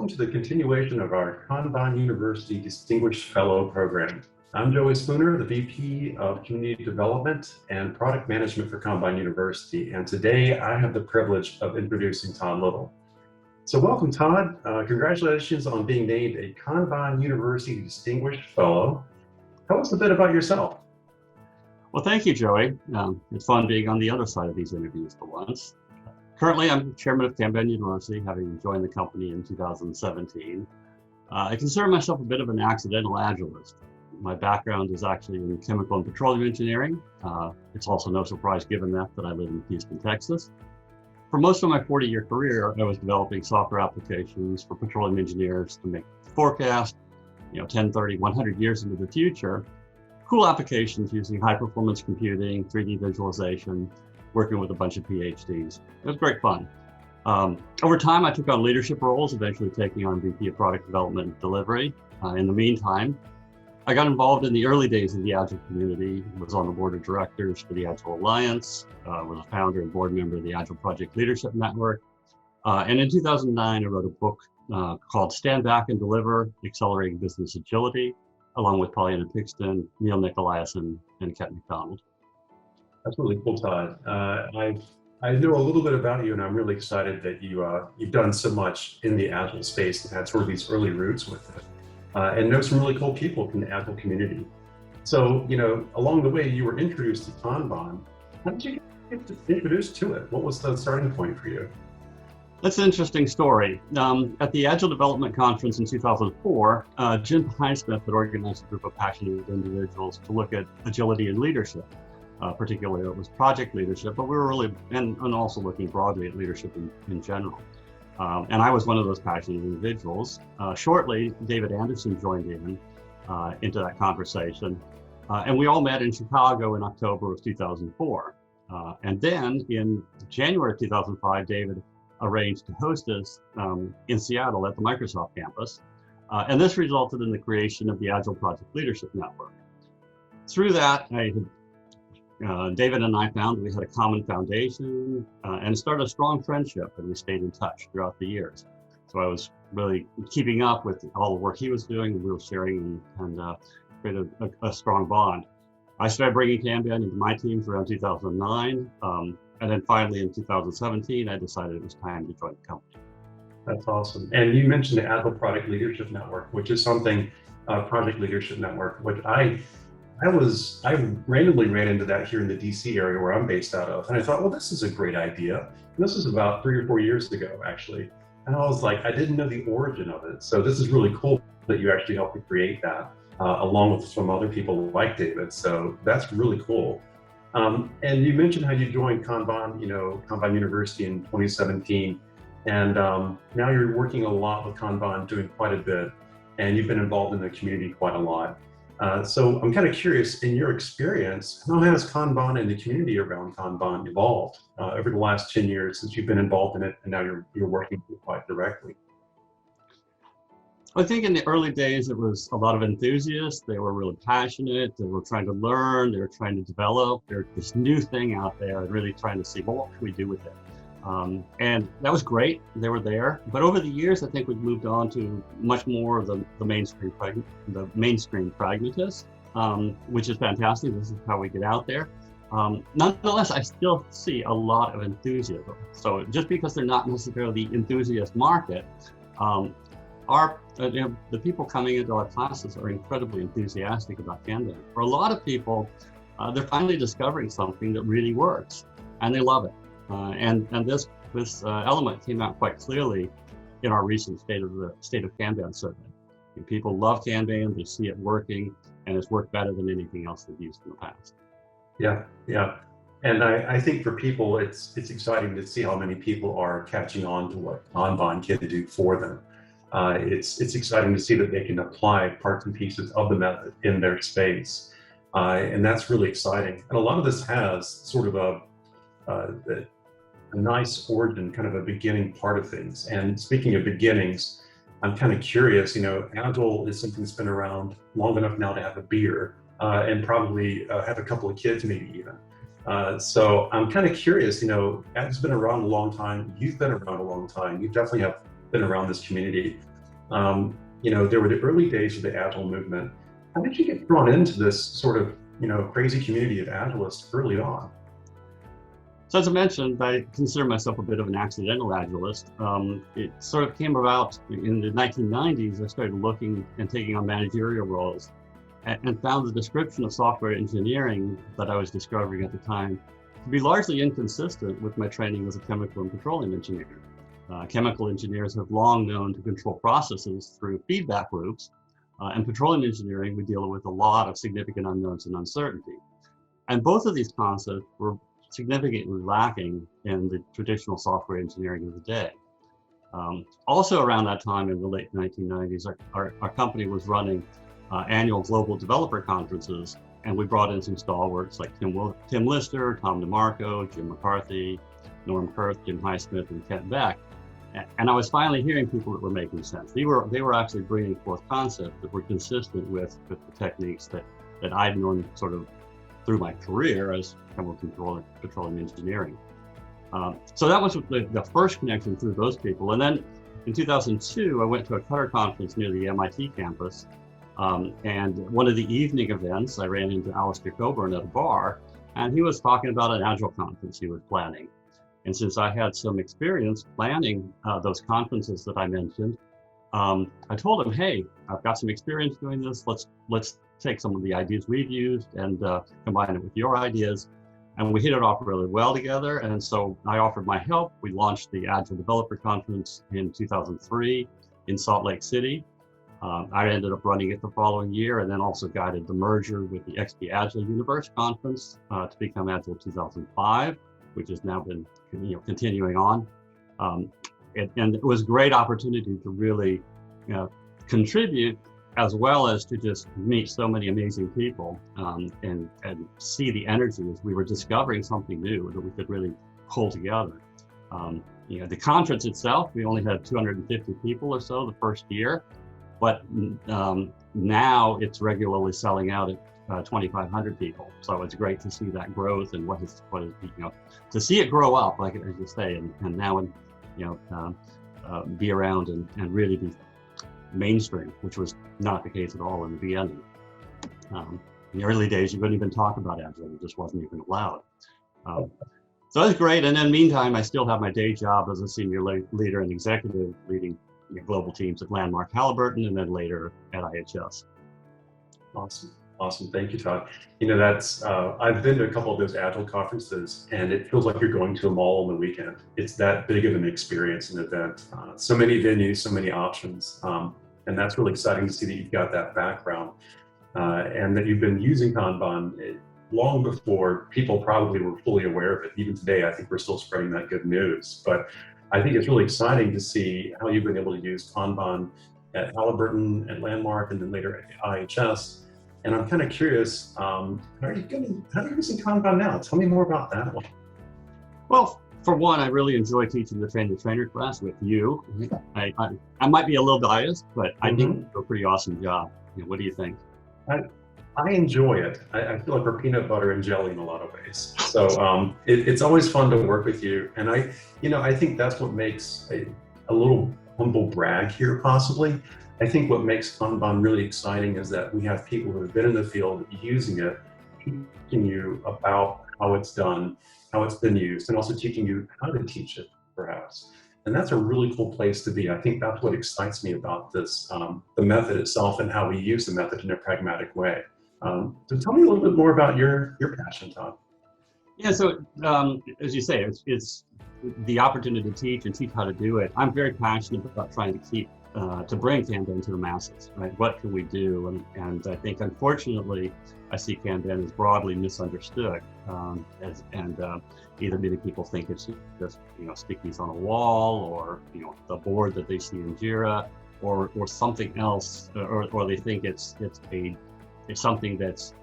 welcome to the continuation of our Kanban University Distinguished Fellow program. I'm Joey Spooner, the VP of Community Development and Product Management for Kanban University, and today I have the privilege of introducing Todd Little. So welcome, Todd. Congratulations on being named a Kanban University Distinguished Fellow. Tell us a bit about yourself. Well, thank you, Joey. It's fun being on the other side of these interviews for once. Currently, I'm chairman of Kanban University, having joined the company in 2017. I consider myself a bit of an accidental agilist. My background is actually in chemical and petroleum engineering. It's also no surprise given that I live in Houston, Texas. For most of my 40-year career, I was developing software applications for petroleum engineers to make forecasts, 10, 30, 100 years into the future. Cool applications using high-performance computing, 3D visualization, working with a bunch of PhDs. It was great fun. Over time, I took on leadership roles, eventually taking on VP of Product Development and Delivery. In the meantime, I got involved in the early days of the Agile community, was on the board of directors for the Agile Alliance, was a founder and board member of the Agile Project Leadership Network. And in 2009, I wrote a book called Stand Back and Deliver, Accelerating Business Agility, along with Pollyanna Pixton, Neil Nicolaisen, and Ket McDonald. That's really cool, Todd. I know a little bit about you, and I'm really excited that you've done so much in the Agile space and had sort of these early roots with it, and know some really cool people from the Agile community. So, along the way, you were introduced to Kanban. How did you get introduced to it? What was the starting point for you? That's an interesting story. At the Agile Development Conference in 2004, Jim Highsmith had organized a group of passionate individuals to look at agility and leadership. Particularly it was project leadership, but we were really, and also looking broadly at leadership in general. And I was one of those passionate individuals. Shortly, David Anderson joined into that conversation. And we all met in Chicago in October of 2004. And then in January of 2005, David arranged to host us in Seattle at the Microsoft campus. And this resulted in the creation of the Agile Project Leadership Network. Through that, David and I found that we had a common foundation and started a strong friendship, and we stayed in touch throughout the years. So I was really keeping up with all the work he was doing, and we were sharing and created a strong bond. I started bringing Kanban into my teams around 2009, and then finally in 2017, I decided it was time to join the company. That's awesome. And you mentioned the Agile Product Leadership Network, which is something, Project Leadership Network, which I randomly ran into that here in the DC area where I'm based out of. And I thought, well, this is a great idea. And this was about 3 or 4 years ago, actually. And I was like, I didn't know the origin of it. So this is really cool that you actually helped me create that, along with some other people like David. So that's really cool. And you mentioned how you joined Kanban, Kanban University in 2017. And now you're working a lot with Kanban, doing quite a bit. And you've been involved in the community quite a lot. So I'm kind of curious, in your experience, how has Kanban and the community around Kanban evolved over the last 10 years since you've been involved in it, and now you're working quite directly? I think in the early days, it was a lot of enthusiasts. They were really passionate. They were trying to learn. They were trying to develop. There's this new thing out there and really trying to see, well, what can we do with it? And that was great. They were there. But over the years, I think we've moved on to much more of the mainstream pragmatists, which is fantastic. This is how we get out there. Nonetheless, I still see a lot of enthusiasm. So just because they're not necessarily the enthusiast market, the people coming into our classes are incredibly enthusiastic about Kanban. For a lot of people, they're finally discovering something that really works, and they love it. And this element came out quite clearly in our recent State of Kanban survey. And people love Kanban, they see it working, and it's worked better than anything else they've used in the past. Yeah. And I think for people, it's exciting to see how many people are catching on to what Kanban can do for them. It's exciting to see that they can apply parts and pieces of the method in their space. And that's really exciting. And a lot of this has sort of a nice origin, kind of a beginning part of things. And speaking of beginnings, I'm kind of curious, Agile is something that's been around long enough now to have a beer and probably have a couple of kids maybe even. So I'm kind of curious, Agile's been around a long time. You've been around a long time. You definitely have been around this community. There were the early days of the Agile movement. How did you get drawn into this sort of, crazy community of Agilists early on? So as I mentioned, I consider myself a bit of an accidental Agilist. It sort of came about in the 1990s. I started looking and taking on managerial roles and found the description of software engineering that I was discovering at the time to be largely inconsistent with my training as a chemical and petroleum engineer. Chemical engineers have long known to control processes through feedback loops, and petroleum engineering, we deal with a lot of significant unknowns and uncertainty. And both of these concepts were significantly lacking in the traditional software engineering of the day. Also around that time in the late 1990s, our company was running annual global developer conferences, and we brought in some stalwarts like Tim Lister, Tom DeMarco, Jim McCarthy, Norm Kurth, Jim Highsmith, and Kent Beck. And I was finally hearing people that were making sense. They were actually bringing forth concepts that were consistent with the techniques that I'd known sort of through my career as chemical petroleum engineering. So that was the first connection through those people. And then in 2002, I went to a Qatar conference near the MIT campus. And one of the evening events, I ran into Alistair Coburn at a bar, and he was talking about an Agile conference he was planning. And since I had some experience planning those conferences that I mentioned, I told him, hey, I've got some experience doing this. Let's take some of the ideas we've used and combine it with your ideas. And we hit it off really well together. And so I offered my help. We launched the Agile Developer Conference in 2003 in Salt Lake City. I ended up running it the following year, and then also guided the merger with the XP Agile Universe Conference to become Agile 2005, which has now been continuing on. And it was a great opportunity to really contribute, as well as to just meet so many amazing people and see the energy as we were discovering something new that we could really pull together. The conference itself, we only had 250 people or so the first year, but now it's regularly selling out at 2,500 people. So it's great to see that growth and what is to see it grow up, like as you say, and now be around and really be mainstream, which was not the case at all in the beginning. In the early days, you wouldn't even talk about Agile; it just wasn't even allowed. So that's great. And then meantime, I still have my day job as a senior leader and executive leading global teams at Landmark Halliburton, and then later at IHS. Awesome. Thank you, Todd. That's I've been to a couple of those Agile conferences, and it feels like you're going to them all on the weekend. It's that big of an experience, an event. So many venues, so many options, and that's really exciting to see that you've got that background and that you've been using Kanban long before people probably were fully aware of it. Even today, I think we're still spreading that good news. But I think it's really exciting to see how you've been able to use Kanban at Halliburton, at Landmark, and then later at IHS. And I'm kind of curious, how are you using Kanban now? Tell me more about that one. Well, for one, I really enjoy teaching the trainer class with you. I might be a little biased, but I think you do a pretty awesome job. What do you think? I enjoy it. I feel like we're peanut butter and jelly in a lot of ways. So it's always fun to work with you. And I think that's what makes a little humble brag here, possibly. I think what makes Kanban really exciting is that we have people who have been in the field using it, teaching you about how it's done, how it's been used, and also teaching you how to teach it, perhaps. And that's a really cool place to be. I think that's what excites me about this, the method itself and how we use the method in a pragmatic way. So tell me a little bit more about your passion, Todd. Yeah, so as you say, it's the opportunity to teach and teach how to do it. I'm very passionate about trying to bring Kanban to the masses, right? What can we do? And I think, unfortunately, I see Kanban as broadly misunderstood, either many people think it's just stickies on a wall, or the board that they see in Jira, or something else, or they think it's something that's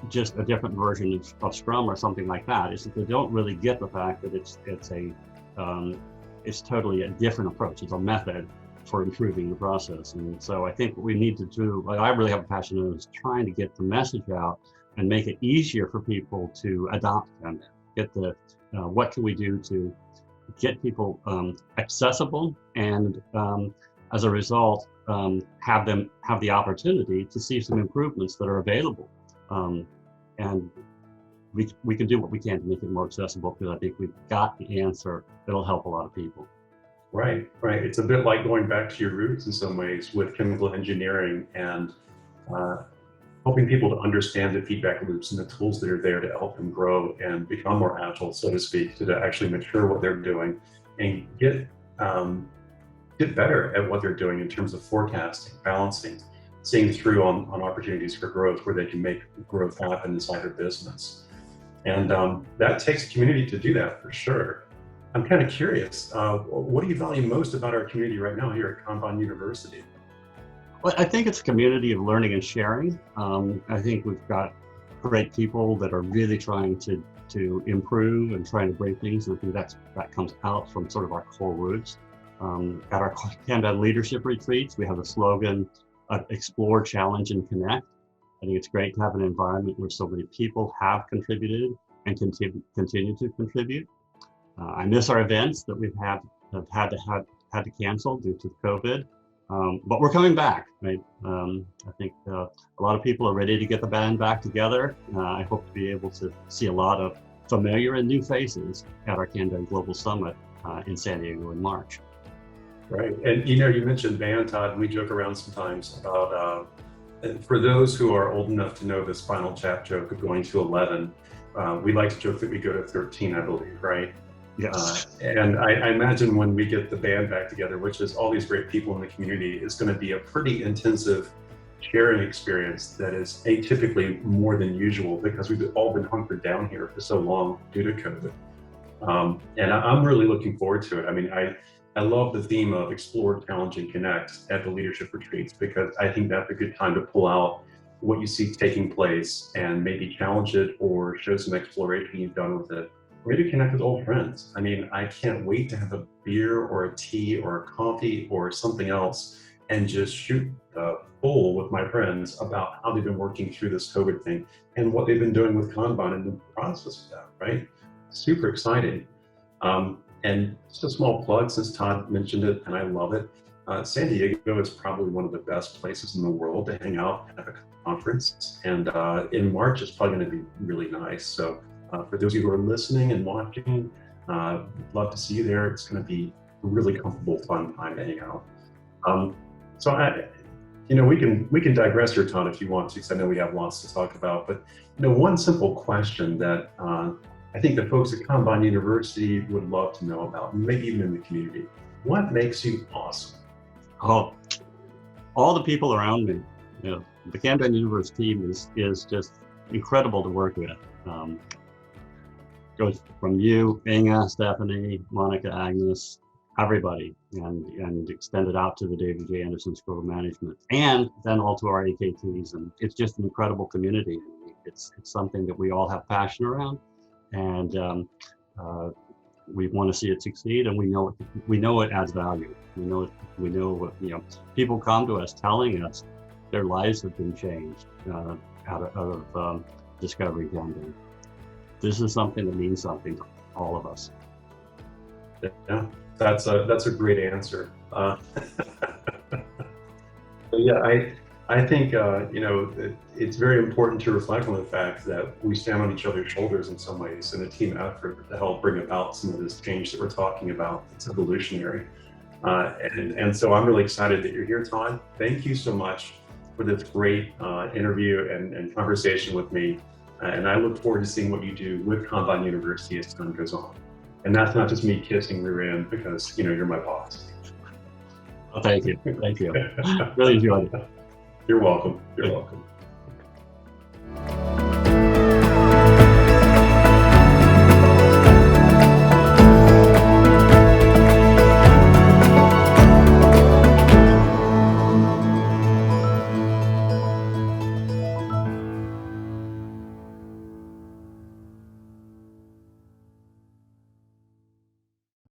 just a different version of Scrum or something like that. It's that they don't really get the fact that it's totally a different approach. It's a method for improving the process. And so I think what we need to do, I really have a passion in, is trying to get the message out and make it easier for people to adopt Kanban. Get what can we do to get people accessible and as a result, have the opportunity to see some improvements that are available. And we can do what we can to make it more accessible, because I think we've got the answer that'll help a lot of people. Right. It's a bit like going back to your roots in some ways with chemical engineering and helping people to understand the feedback loops and the tools that are there to help them grow and become more agile, so to speak, to actually mature what they're doing and get better at what they're doing in terms of forecasting, balancing, seeing through on opportunities for growth where they can make growth happen inside their business. And that takes a community to do that, for sure. I'm kind of curious, what do you value most about our community right now here at Kanban University? Well, I think it's a community of learning and sharing. I think we've got great people that are really trying to improve and trying to break things. And I think that comes out from sort of our core roots. At our Kanban Leadership Retreats, we have the slogan, explore, challenge, and connect. I think it's great to have an environment where so many people have contributed and continue to contribute. I miss our events that we've had to cancel due to COVID, but we're coming back, right? I think a lot of people are ready to get the band back together. I hope to be able to see a lot of familiar and new faces at our Kanban Global Summit in San Diego in March. Right, and you mentioned band, Todd, and we joke around sometimes about, for those who are old enough to know this final chat joke of going to 11, we like to joke that we go to 13, I believe, right? Yes. And I imagine when we get the band back together, which is all these great people in the community, it's going to be a pretty intensive sharing experience that is atypically more than usual, because we've all been hunkered down here for so long due to COVID. And I'm really looking forward to it. I mean, I love the theme of explore, challenge, and connect at the leadership retreats, because I think that's a good time to pull out what you see taking place and maybe challenge it or show some exploration you've done with it. Or maybe connect with old friends. I mean, I can't wait to have a beer or a tea or a coffee or something else and just shoot full with my friends about how they've been working through this COVID thing and what they've been doing with Kanban and the process of that, right? Super exciting. And just a small plug, since Todd mentioned it, and I love it, San Diego is probably one of the best places in the world to hang out at a conference. And in March, it's probably going to be really nice. So for those of you who are listening and watching, love to see you there. It's going to be a really comfortable, fun time to hang out. So we can digress here, Todd, if you want to, because I know we have lots to talk about. But one simple question that I think the folks at Kanban University would love to know about, maybe even in the community. What makes you awesome? Oh, all the people around me. The Kanban University team is just incredible to work with. Goes from you, Inga, Stephanie, Monica, Agnes, everybody, and extended out to the David J. Anderson School of Management, and then all to our AKTs. And it's just an incredible community. It's something that we all have passion around, and we want to see it succeed. And we know it adds value. We know what people come to us telling us their lives have been changed out of discovering Kanban. This is something that means something to all of us. Yeah, that's a great answer. I think it's very important to reflect on the fact that we stand on each other's shoulders in some ways in a team effort to help bring about some of this change that we're talking about. It's evolutionary, and so I'm really excited that you're here, Todd. Thank you so much for this great interview and conversation with me. And I look forward to seeing what you do with Kanban University as time goes on. And that's not just me kissing rear end because, you're my boss. Oh, thank you. Really enjoyed it. You're welcome. You're welcome.